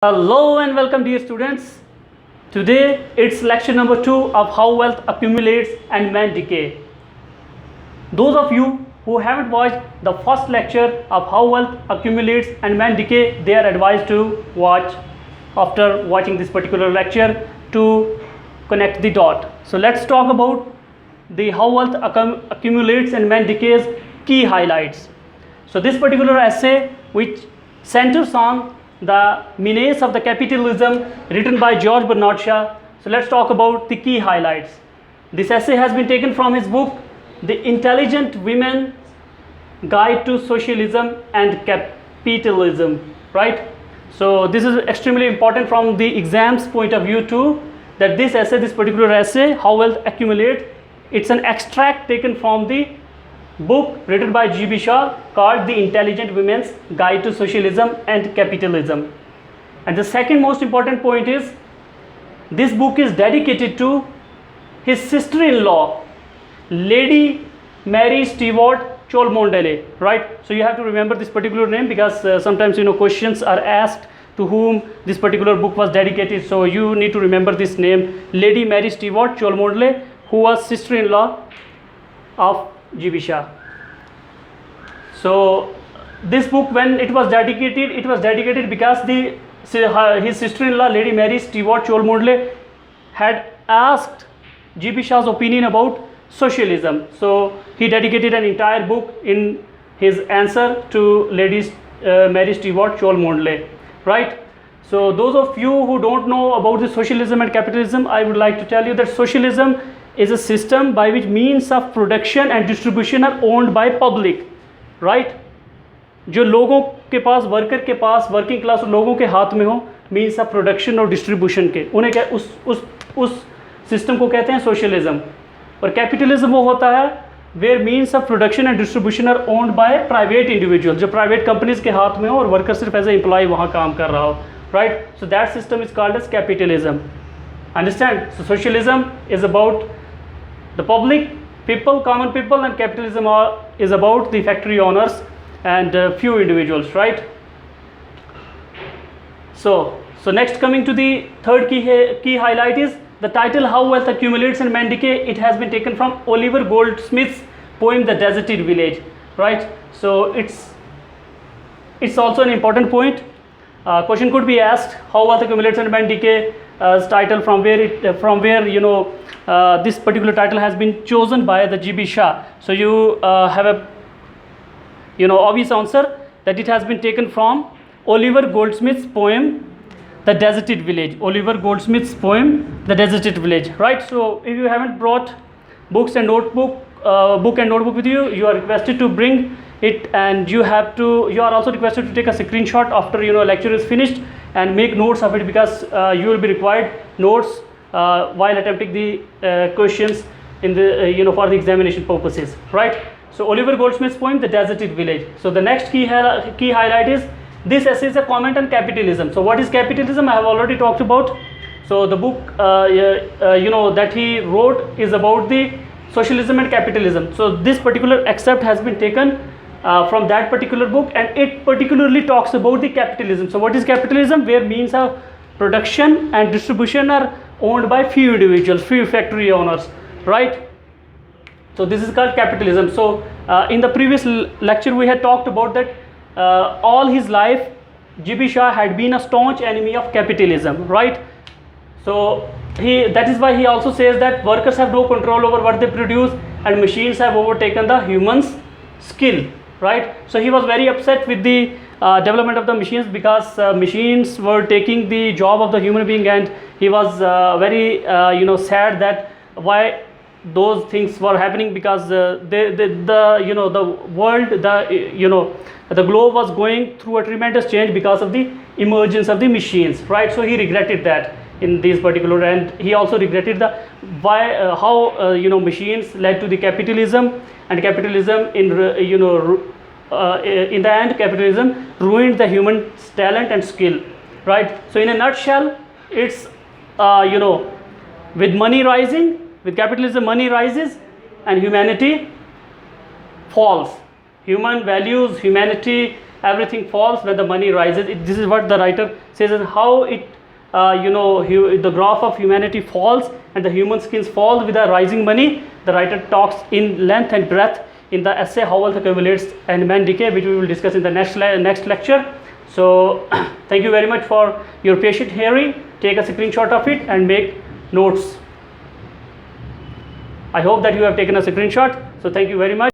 Hello and welcome dear students. Today it's lecture number 2 of how wealth accumulates and men decay. Those of you who haven't watched the first lecture of how wealth accumulates and men decay, they are advised to watch after watching this particular lecture to connect the dot. So let's talk about the how wealth accumulates and men decays key highlights. So this particular essay which centers on the menace of the capitalism written by George Bernard Shaw. So let's talk about the key highlights. This essay has been taken from his book The Intelligent Women's Guide to Socialism and Capitalism, right? So this is extremely important from the exams point of view too, that this essay, this particular essay, How Wealth Accumulates, it's an extract taken from the book written by G.B. Shaw called The Intelligent Women's Guide to Socialism and Capitalism. And the second most important point is this book is dedicated to his sister-in-law, Lady Mary Stewart Cholmondeley, right? So you have to remember this particular name because sometimes questions are asked to whom this particular book was dedicated. So you need to remember this name, Lady Mary Stewart Cholmondeley, who was sister-in-law of G.B. Shaw. So this book, when it was dedicated because his sister-in-law, Lady Mary Stewart Cholmondeley, had asked G.B. Shaw's opinion about socialism. So he dedicated an entire book in his answer to Lady Mary Stewart Cholmondeley, right? So those of you who don't know about the socialism and capitalism, I would like to tell you that socialism is a system by which means of production and distribution are owned by public, right? जो लोगों के पास, worker के पास, working class लोगों के हाथ में हो means of production और डिस्ट्रीब्यूशन के, उन्हें क्या उस सिस्टम को कहते हैं सोशलिज्म. और कैपिटलिज्म वो होता है where means of production and distribution are owned by private individual, जो प्राइवेट कंपनीज के हाथ में हो और वर्कर सिर्फ एज ए एम्प्लॉय वहाँ काम कर रहा हो, right? So that system is called as capitalism. Understand? So socialism is about the public, people, common people, and capitalism is about the factory owners and few individuals, right? So next, coming to the third key highlight is the title How Wealth Accumulates and Men Decay. It has been taken from Oliver Goldsmith's poem The Deserted Village, right? So it's also an important point. Question could be asked, how wealth accumulates and men decay, title from where this particular title has been chosen by the G.B. Shaw. So you have a obvious answer that it has been taken from Oliver Goldsmith's poem The Deserted Village. Oliver Goldsmith's poem The Deserted Village, right? So if you haven't brought book and notebook with you, you are requested to bring it, and you are also requested to take a screenshot after lecture is finished and make notes of it, because you will be required notes while attempting the questions in the for the examination purposes, right? So Oliver Goldsmith's poem The Deserted Village. So the next key highlight is this essay is a comment on capitalism. So what is capitalism? I have already talked about. So the book that he wrote is about the socialism and capitalism. So this particular excerpt has been taken from that particular book, and it particularly talks about the capitalism. So what is capitalism? Where means of production and distribution are owned by few individuals, few factory owners, right? So this is called capitalism. So in the previous lecture we had talked about that all his life G.B. Shaw had been a staunch enemy of capitalism, right? So that is why he also says that workers have no control over what they produce and machines have overtaken the human's skill, right? So he was very upset with the development of the machines, because machines were taking the job of the human being, and he was very sad that why those things were happening, because the world, the globe was going through a tremendous change because of the emergence of the machines, right? So he regretted that in these particular, and he also regretted how machines led to the capitalism, and capitalism in the end capitalism ruined the human talent and skill, right? So in a nutshell, it's with money rising, with capitalism money rises and humanity falls. Human values, humanity, everything falls when the money rises. This is what the writer says, and how it the graph of humanity falls and the human skins fall with the rising money. The writer talks in length and breadth in the essay How Wealth Accumulates and Men Decay, which we will discuss in the next lecture. So thank you very much for your patient hearing. Take a screenshot of it and make notes. I hope that you have taken a screenshot. So thank you very much.